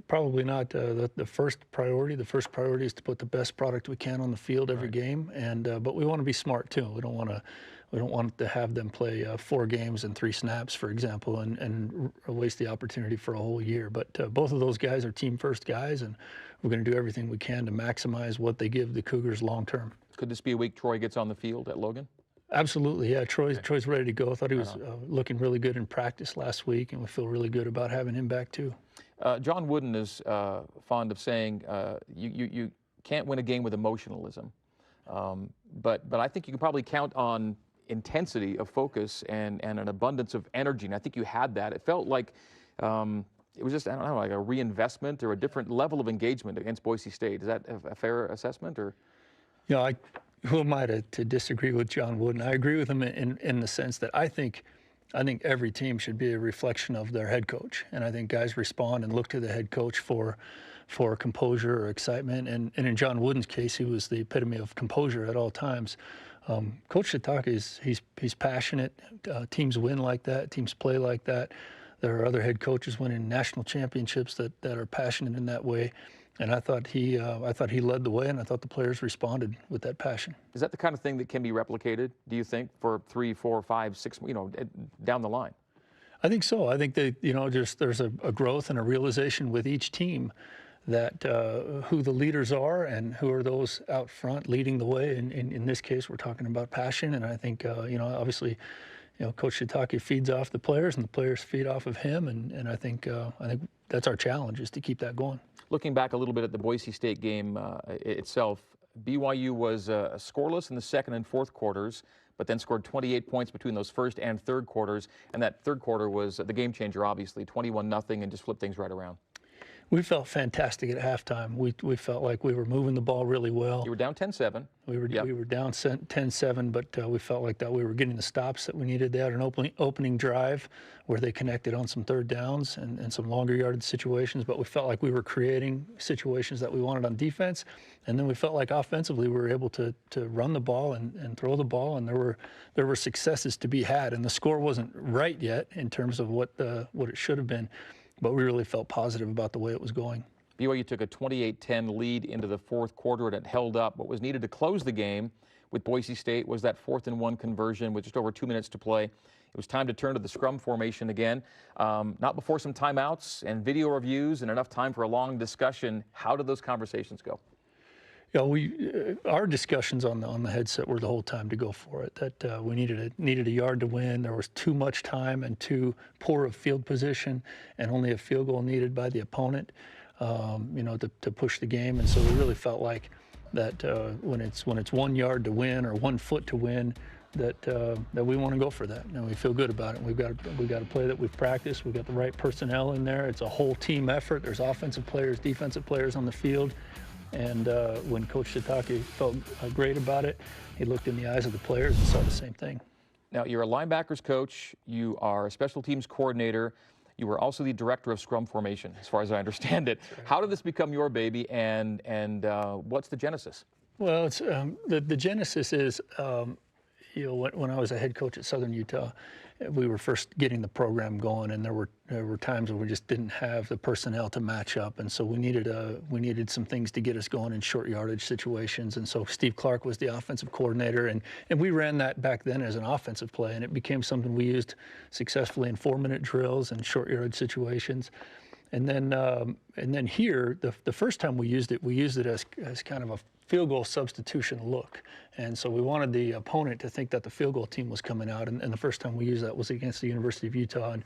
probably not the first priority. The first priority is to put the best product we can on the field every game, and but we want to be smart too. We don't want to have them play 4 games and 3 snaps, for example, and waste the opportunity for a whole year. But both of those guys are team-first guys, and we're going to do everything we can to maximize what they give the Cougars long-term. Could this be a week Troy gets on the field at Logan? Absolutely, yeah. Troy's ready to go. I thought he was looking really good in practice last week, and we feel really good about having him back too. John Wooden is fond of saying you can't win a game with emotionalism, but I think you can probably count on intensity of focus and an abundance of energy, and I think you had that. It felt like it was just, I don't know, like a reinvestment or a different level of engagement against Boise State. Is that a fair assessment? Or? Who am I to disagree with John Wooden? I agree with him in the sense that I think every team should be a reflection of their head coach, and I think guys respond and look to the head coach for composure or excitement. And in John Wooden's case, he was the epitome of composure at all times. Coach Sitake he's passionate. Teams win like that. Teams play like that. There are other head coaches winning national championships that are passionate in that way. And I thought he led the way, and I thought the players responded with that passion. Is that the kind of thing that can be replicated, do you think, for 3, 4, 5, 6, down the line? I think so. I think that there's a growth and a realization with each team that who the leaders are and who are those out front leading the way. And in this case, we're talking about passion. And I think, obviously, Coach Shiitake feeds off the players and the players feed off of him. And I think that's our challenge, is to keep that going. Looking back a little bit at the Boise State game itself, BYU was scoreless in the second and fourth quarters, but then scored 28 points between those first and third quarters. And that third quarter was the game changer, obviously, 21-0, and just flipped things right around. We felt fantastic at halftime. We felt like we were moving the ball really well. You were down 10-7. We were down 10-7, but we felt like that we were getting the stops that we needed. They had an opening drive where they connected on some third downs and some longer yardage situations, but we felt like we were creating situations that we wanted on defense. And then we felt like offensively we were able to run the ball and throw the ball, and there were successes to be had. And the score wasn't right yet in terms of what it should have been, but we really felt positive about the way it was going. BYU took a 28-10 lead into the fourth quarter, and it held up. What was needed to close the game with Boise State was that 4th-and-1 conversion with just over 2 minutes to play. It was time to turn to the scrum formation again. Not before some timeouts and video reviews and enough time for a long discussion. How did those conversations go? Our discussions on the headset were the whole time to go for it. That we needed a yard to win. There was too much time and too poor of field position, and only a field goal needed by the opponent, to push the game. And so we really felt like that when it's 1 yard to win or 1 foot to win, that we want to go for that, and we feel good about it. We've got a play that we've practiced. We've got the right personnel in there. It's a whole team effort. There's offensive players, defensive players on the field. And when Coach Shiitake felt great about it, he looked in the eyes of the players and saw the same thing. Now, you're a linebackers coach. You are a special teams coordinator. You were also the director of scrum formation, as far as I understand it. Right. How did this become your baby, and what's the genesis? Well, it's the genesis is, when I was a head coach at Southern Utah, we were first getting the program going, and there were times where we just didn't have the personnel to match up, and so we needed some things to get us going in short yardage situations. And so Steve Clark was the offensive coordinator, and we ran that back then as an offensive play, and it became something we used successfully in 4-minute drills and short yardage situations. And then here, the first time we used it as kind of a field goal substitution look. And so we wanted the opponent to think that the field goal team was coming out. And the first time we used that was against the University of Utah.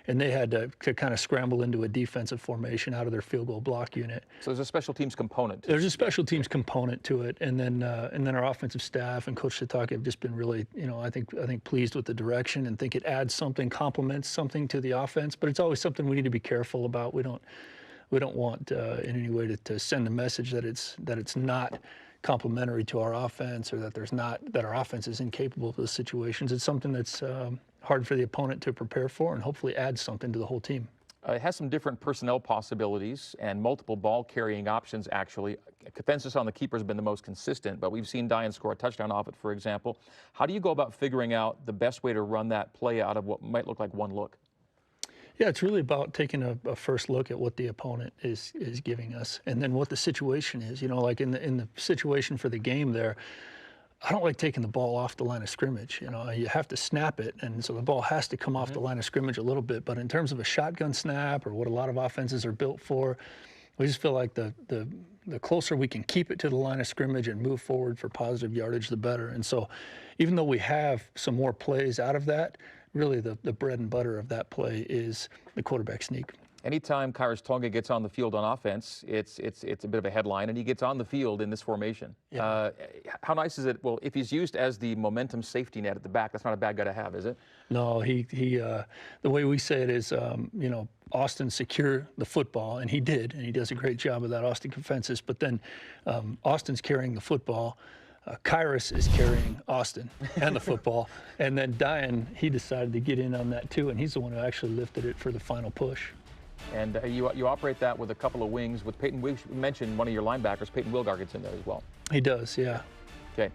And they had to kind of scramble into a defensive formation out of their field goal block unit. So there's a special teams component. There's a special teams component to it. And then our offensive staff and Coach Shiitake have just been really, I think pleased with the direction, and think it adds something, complements something to the offense. But it's always something we need to be careful about. We don't want in any way to send a message that it's not complementary to our offense, or that our offense is incapable of those situations. It's something that's hard for the opponent to prepare for, and hopefully adds something to the whole team. It has some different personnel possibilities and multiple ball carrying options, actually. Consensus on the keeper has been the most consistent, but we've seen Diane score a touchdown off it, for example. How do you go about figuring out the best way to run that play out of what might look like one look? Yeah, it's really about taking a first look at what the opponent is giving us, and then what the situation is. Like in the situation for the game there, I don't like taking the ball off the line of scrimmage. You have to snap it, and so the ball has to come off the line of scrimmage a little bit. But in terms of a shotgun snap, or what a lot of offenses are built for, we just feel like the closer we can keep it to the line of scrimmage and move forward for positive yardage, the better. And so even though we have some more plays out of that, really the bread and butter of that play is the quarterback sneak. Anytime Kairos Tonga gets on the field on offense, it's a bit of a headline, and he gets on the field in this formation. Yeah. How nice is it? Well, if he's used as the momentum safety net at the back, that's not a bad guy to have, is it? No, he the way we say it is, Austin secure the football, and he did, and he does a great job of that, Austin Confensis. But then Austin's carrying the football. Kairos is carrying Austin and the football, and then Diane, he decided to get in on that too, and he's the one who actually lifted it for the final push. And you operate that with a couple of wings. With Peyton, we mentioned one of your linebackers, Peyton Wilgar, gets in there as well. He does, yeah. Okay,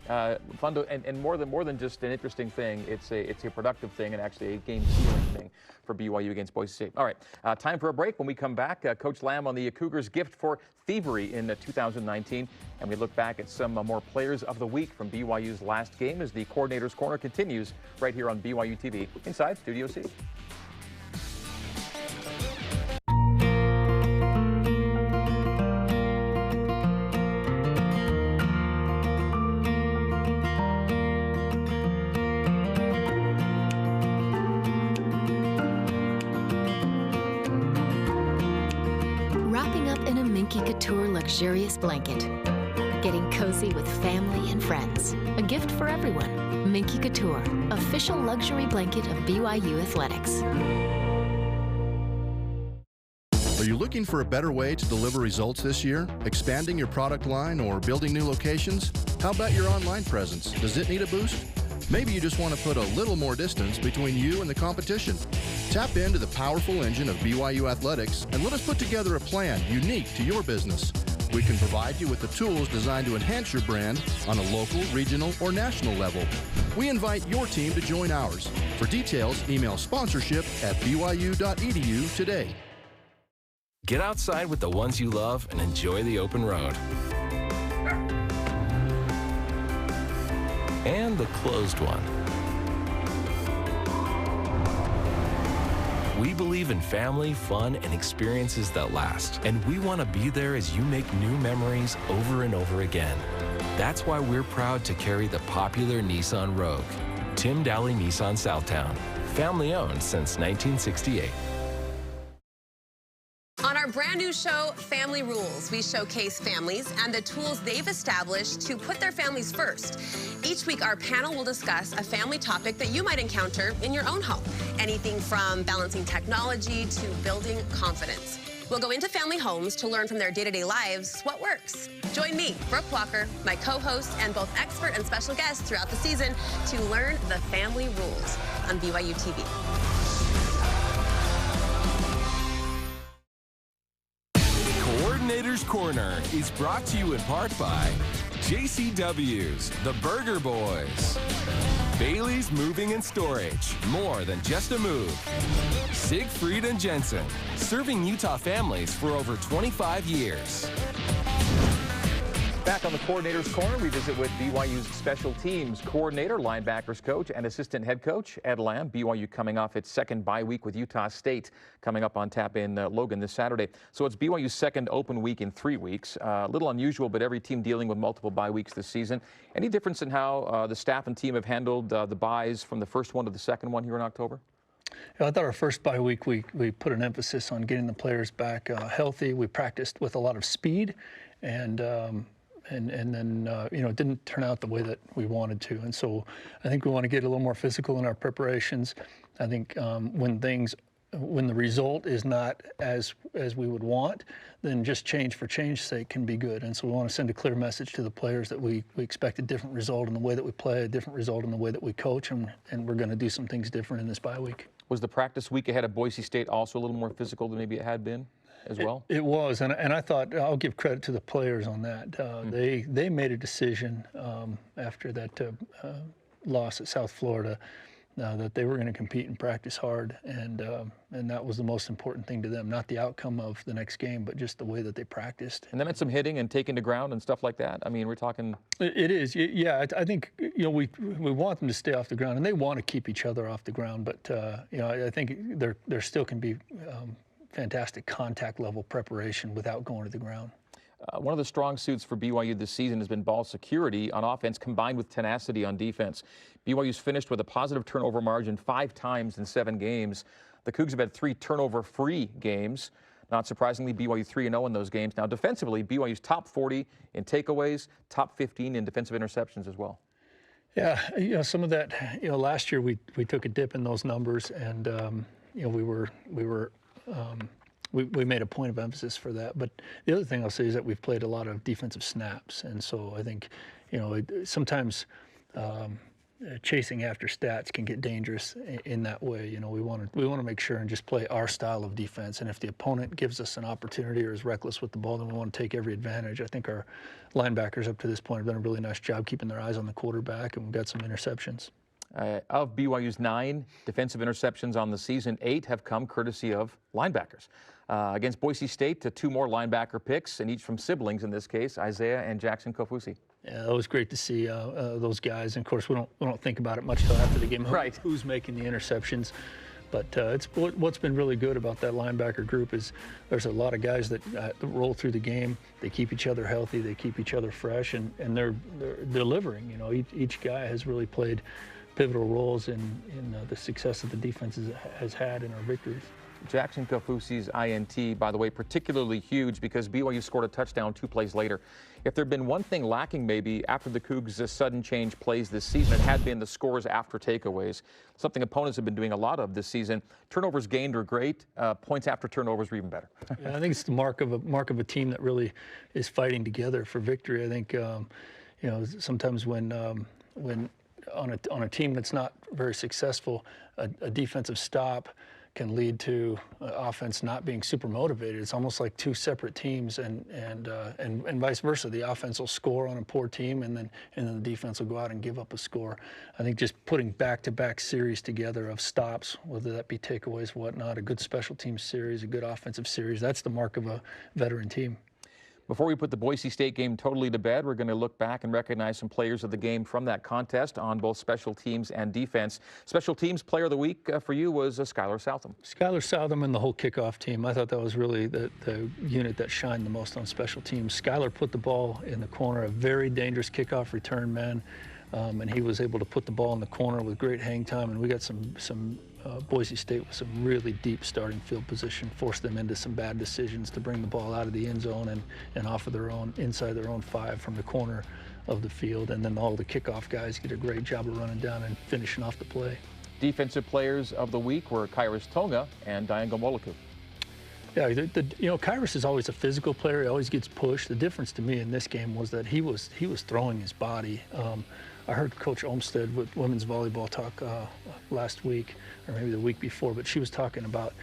fun to, and more than just an interesting thing, it's a productive thing, and actually a game-sealing thing for BYU against Boise State. All right, time for a break. When we come back, Coach Lamb on the Cougars' gift for thievery in 2019, and we look back at some more players of the week from BYU's last game as the Coordinator's Corner continues right here on BYU TV inside Studio C. Couture luxurious blanket. Getting cozy with family and friends. A gift for everyone. Minky Couture, official luxury blanket of BYU Athletics. Are you looking for a better way to deliver results this year? Expanding your product line or building new locations? How about your online presence? Does it need a boost? Maybe you just want to put a little more distance between you and the competition. Tap into the powerful engine of BYU Athletics and let us put together a plan unique to your business. We can provide you with the tools designed to enhance your brand on a local, regional, or national level. We invite your team to join ours. For details, email sponsorship@byu.edu today. Get outside with the ones you love and enjoy the open road. And the closed one. We believe in family, fun, and experiences that last. And we want to be there as you make new memories over and over again. That's why we're proud to carry the popular Nissan Rogue. Tim Daly Nissan Southtown. Family owned since 1968. On our brand new show, Family Rules, we showcase families and the tools they've established to put their families first. Each week, our panel will discuss a family topic that you might encounter in your own home. Anything from balancing technology to building confidence. We'll go into family homes to learn from their day-to-day lives what works. Join me, Brooke Walker, my co-host, and both expert and special guests throughout the season to learn the family rules on BYU TV. Coordinator's Corner is brought to you in part by JCW's The Burger Boys, Bailey's Moving and Storage, more than just a move, Siegfried and Jensen, serving Utah families for over 25 years. Back on the Coordinator's Corner, we visit with BYU's special teams coordinator, linebackers coach, and assistant head coach, Ed Lamb. BYU coming off its second bye week with Utah State coming up on tap in Logan this Saturday. So it's BYU's second open week in 3 weeks. A little unusual, but every team dealing with multiple bye weeks this season. Any difference in how the staff and team have handled the byes from the first one to the second one here in October? I thought our first bye week, we put an emphasis on getting the players back healthy. We practiced with a lot of speed, and then, it didn't turn out the way that we wanted to. And so I think we want to get a little more physical in our preparations. I think when the result is not as we would want, then just change for change's sake can be good. And so we want to send a clear message to the players that we expect a different result in the way that we play, a different result in the way that we coach, and we're going to do some things different in this bye week. Was the practice week ahead of Boise State also a little more physical than maybe it had been as well? It was, and I thought I'll give credit to the players on that. They made a decision after that loss at South Florida that they were going to compete and practice hard, and that was the most important thing to them, not the outcome of the next game, but just the way that they practiced. And that meant some hitting and taking to ground and stuff like that. I mean, we're talking. It is, yeah. I think we want them to stay off the ground, and they want to keep each other off the ground, but I think there still can be fantastic contact level preparation without going to the ground. One of the strong suits for BYU this season has been ball security on offense combined with tenacity on defense. BYU's finished with a positive turnover margin 5 times in 7 games. The Cougs have had 3 turnover-free games. Not surprisingly, BYU 3-0 in those games. Now, defensively, BYU's top 40 in takeaways, top 15 in defensive interceptions as well. Yeah, some of that, last year we took a dip in those numbers, and we made a point of emphasis for that. But the other thing I'll say is that we've played a lot of defensive snaps, and so I think, sometimes chasing after stats can get dangerous in that way. We want to make sure and just play our style of defense. And if the opponent gives us an opportunity or is reckless with the ball, then we want to take every advantage. I think our linebackers up to this point have done a really nice job keeping their eyes on the quarterback, and we've got some interceptions. Of BYU's 9 defensive interceptions on the season, 8 have come courtesy of linebackers. Against Boise State, 2 more linebacker picks, and each from siblings in this case, Isaiah and Jackson Kofusi. Yeah, it was great to see those guys. And of course, we don't think about it much till after the game. Right. Who's making the interceptions? But what's been really good about that linebacker group is there's a lot of guys that roll through the game. They keep each other healthy. They keep each other fresh, and they're delivering. Each guy has really played pivotal roles in the success that the defense has had in our victories. Jackson Kafusi's INT, by the way, particularly huge because BYU scored a touchdown 2 plays later. If there had been one thing lacking maybe after the Cougs' sudden change plays this season, it had been the scores after takeaways, something opponents have been doing a lot of this season. Turnovers gained are great. Points after turnovers are even better. Yeah, I think it's the mark of a team that really is fighting together for victory. I think you know, sometimes when on a team that's not very successful, a defensive stop can lead to offense not being super motivated. It's almost like two separate teams, and vice versa. The offense will score on a poor team, and then the defense will go out and give up a score. I think just putting back-to-back series together of stops, whether that be takeaways, whatnot, a good special team series, a good offensive series, that's the mark of a veteran team. Before we put the Boise State game totally to bed, we're going to look back and recognize some players of the game from that contest on both special teams and defense. Special teams player of the week for you was Skyler Southam. Skyler Southam and the whole kickoff team. I thought that was really the unit that shined the most on special teams. Skyler put the ball in the corner, a very dangerous kickoff return man, and he was able to put the ball in the corner with great hang time, and we got some Boise State with some really deep starting field position, forced them into some bad decisions to bring the ball out of the end zone and off of their own, inside their own 5 from the corner of the field. And then all the kickoff guys did a great job of running down and finishing off the play. Defensive players of the week were Kairos Tonga and Diango Moloku. Yeah, you know, Kairos is always a physical player. He always gets pushed. The difference to me in this game was that he was throwing his body. I heard Coach Olmstead with women's volleyball talk last week, or maybe the week before, but she was talking about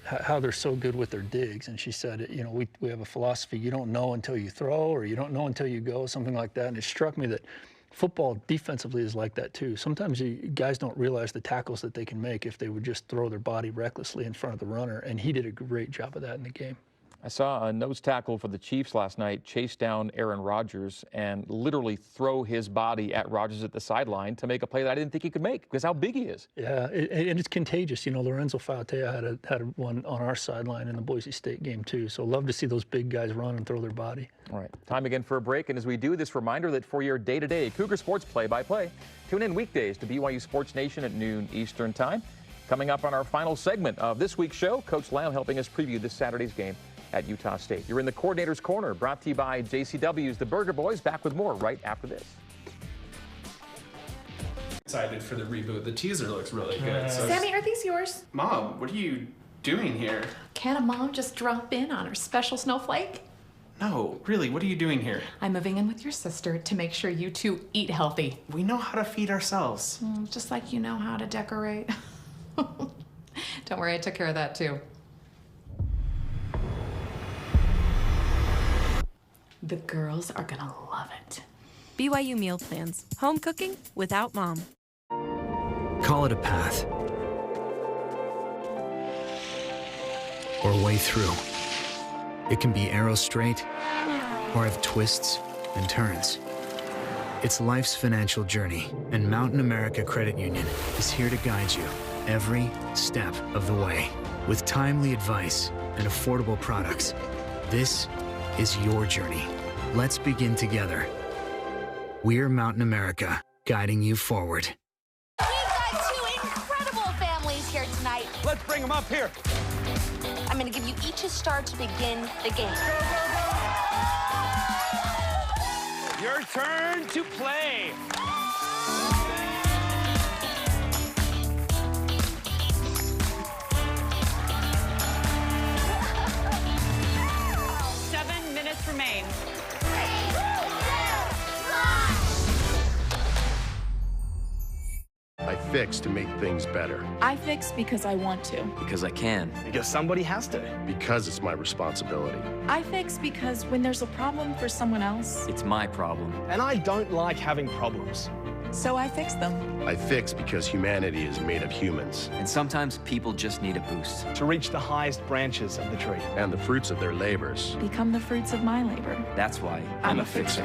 how they're so good with their digs. And she said, you know, we have a philosophy, you don't know until you throw, or you don't know until you go, something like that. And it struck me that football defensively is like that too. Sometimes guys don't realize the tackles that they can make if they would just throw their body recklessly in front of the runner, and he did a great job of that in the game. I saw a nose tackle for the Chiefs last night chase down Aaron Rodgers and literally throw his body at Rodgers at the sideline to make a play that I didn't think he could make because how big he is. Yeah, and it's contagious. You know, Lorenzo Fautea had one on our sideline in the Boise State game too. So love to see those big guys run and throw their body. All right, time again for a break. And as we do, this reminder that for your day-to-day Cougar Sports play-by-play, tune in weekdays to BYU Sports Nation at noon Eastern Time. Coming up on our final segment of this week's show, Coach Lamb helping us preview this Saturday's game at Utah State. You're in the Coordinator's Corner, brought to you by JCW's The Burger Boys. Back with more right after this. Excited for the reboot. The teaser looks really good. So Sammy, are these yours? Mom, what are you doing here? Can't a mom just drop in on her special snowflake? No, really, what are you doing here? I'm moving in with your sister to make sure you two eat healthy. We know how to feed ourselves. Just like you know how to decorate. Don't worry, I took care of that too. The girls are gonna love it. BYU Meal Plans. Home cooking without mom. Call it a path. Or a way through. It can be arrow straight or have twists and turns. It's life's financial journey, and Mountain America Credit Union is here to guide you every step of the way. With timely advice and affordable products, this is your journey. Let's begin together. We're Mountain America, guiding you forward. We've got two incredible families here tonight. Let's bring them up here. I'm going to give you each a star to begin the game. Go, go, go! Your turn to play. Remain. I fix to make things better. I fix because I want to. Because I can. Because somebody has to. Because it's my responsibility. I fix because when there's a problem for someone else, it's my problem. And I don't like having problems. So I fix them. I fix because humanity is made of humans. And sometimes people just need a boost. To reach the highest branches of the tree. And the fruits of their labors. Become the fruits of my labor. That's why I'm a fixer.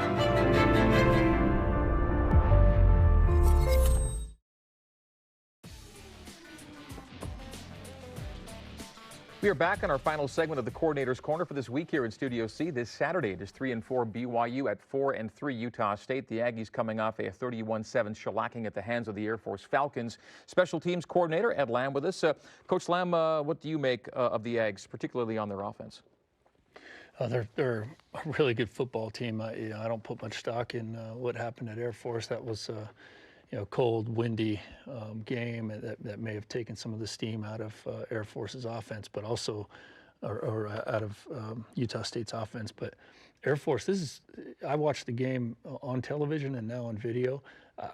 We are back on our final segment of the Coordinator's Corner for this week here in Studio C. This Saturday, it is 3-4 BYU at 4-3 Utah State. The Aggies coming off a 31-7 shellacking at the hands of the Air Force Falcons. Special Teams Coordinator Ed Lamb with us. Coach Lamb, what do you make of the Aggies, particularly on their offense? They're a really good football team. I don't put much stock in what happened at Air Force. That was cold, windy game that may have taken some of the steam out of Air Force's offense, but also or out of Utah State's offense. But Air Force, I watched the game on television and now on video.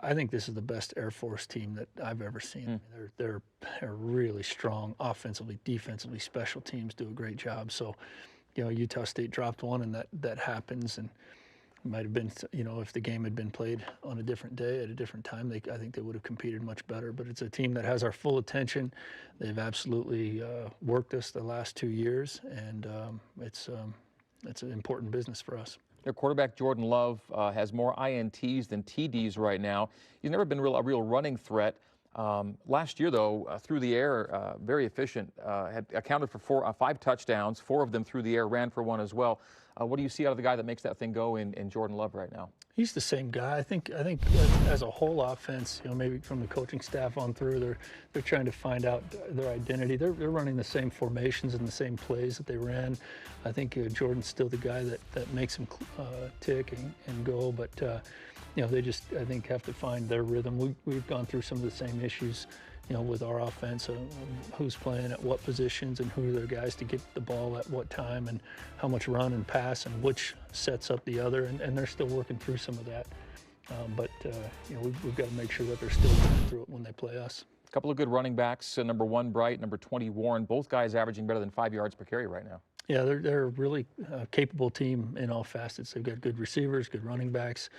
I think this is the best Air Force team that I've ever seen. They're really strong offensively, defensively. Special teams do a great job. So, Utah State dropped one, and that happens. And it might have been, if the game had been played on a different day at a different time, I think they would have competed much better. But it's a team that has our full attention. They've absolutely worked us the last 2 years, and it's an important business for us. Their quarterback, Jordan Love, has more INTs than TDs right now. He's never been a real running threat. Last year, though, through the air, very efficient. Had accounted for 5 touchdowns, 4 of them through the air, ran for 1 as well. What do you see out of the guy that makes that thing go in Jordan Love right now? He's the same guy. I think as a whole offense, maybe from the coaching staff on through, they're trying to find out their identity. They're running the same formations and the same plays that they ran. I think Jordan's still the guy that makes them tick and go, but they just, I think, have to find their rhythm. We've gone through some of the same issues, with our offense, who's playing at what positions and who are their guys to get the ball at what time and how much run and pass and which sets up the other, and they're still working through some of that. But we've got to make sure that they're still going through it when they play us. A couple of good running backs, number 1 Bright, number 20 Warren, both guys averaging better than 5 yards per carry right now. Yeah, they're a really capable team in all facets. They've got good receivers, good running backs,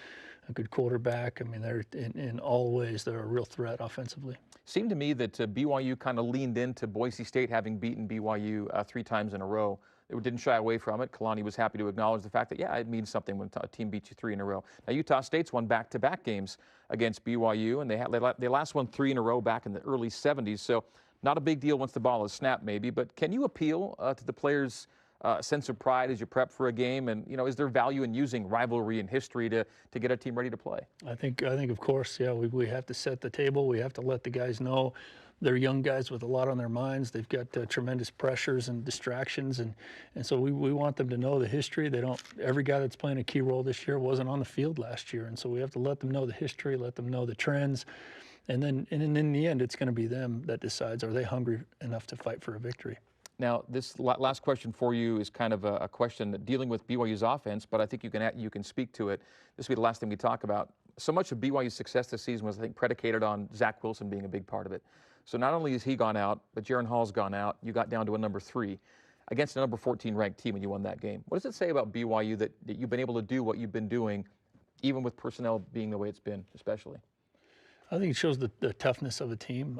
a good quarterback. I mean, they're in all ways, they're a real threat offensively. Seemed to me that BYU kind of leaned into Boise State having beaten BYU 3 times in a row. They didn't shy away from it. Kalani was happy to acknowledge the fact that, it means something when a team beats you 3 in a row. Now, Utah State's won back-to-back games against BYU, and they last won 3 in a row back in the early 70s. So not a big deal once the ball is snapped, maybe. But can you appeal to the players' sense of pride as you prep for a game? And, is there value in using rivalry and history to get a team ready to play? I think of course, we have to set the table. We have to let the guys know they're young guys with a lot on their minds. They've got tremendous pressures and distractions, and so we want them to know the history. Every guy that's playing a key role this year wasn't on the field last year, and so we have to let them know the history, let them know the trends, and in the end, it's going to be them that decides, are they hungry enough to fight for a victory? Now, this last question for you is kind of a question dealing with BYU's offense, but I think you can speak to it. This will be the last thing we talk about. So much of BYU's success this season was, I think, predicated on Zach Wilson being a big part of it. So not only has he gone out, but Jaron Hall's gone out. You got down to a number 3 against a number 14 ranked team, and you won that game. What does it say about BYU that you've been able to do what you've been doing, even with personnel being the way it's been, especially? I think it shows the toughness of a team.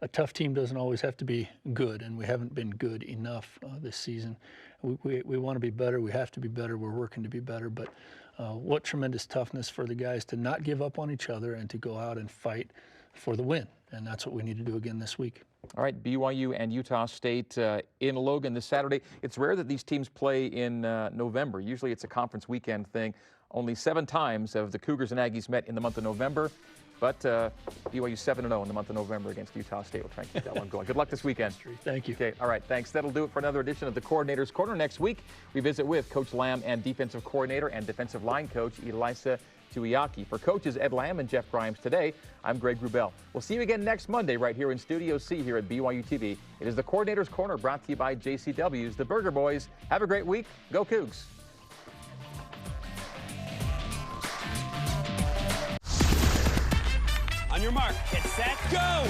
A tough team doesn't always have to be good, and we haven't been good enough this season. We want to be better. We have to be better. We're working to be better. But what tremendous toughness for the guys to not give up on each other and to go out and fight for the win. And that's what we need to do again this week. All right, BYU and Utah State in Logan this Saturday. It's rare that these teams play in November. Usually it's a conference weekend thing. Only 7 times have the Cougars and Aggies met in the month of November. But BYU 7-0 in the month of November against Utah State. We'll try and keep that one going. Good luck this weekend. Thank you. Okay, all right, thanks. That'll do it for another edition of the Coordinator's Corner. Next week, we visit with Coach Lamb and defensive coordinator and defensive line coach Elisa Tuiaki. For coaches Ed Lamb and Jeff Grimes today, I'm Greg Wrubell. We'll see you again next Monday right here in Studio C here at BYU TV. It is the Coordinator's Corner brought to you by JCW's The Burger Boys. Have a great week. Go Cougs. On your mark, get set, go!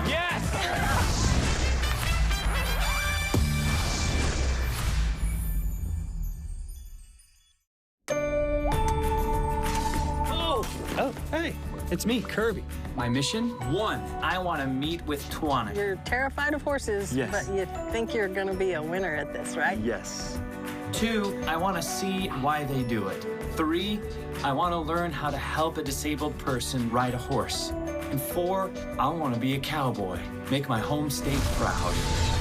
Yes! Oh, hey, it's me, Kirby. My mission? 1, I want to meet with Tawana. You're terrified of horses, yes, but you think you're going to be a winner at this, right? Yes. 2, I want to see why they do it. 3, I want to learn how to help a disabled person ride a horse. And 4, I want to be a cowboy. Make my home state proud.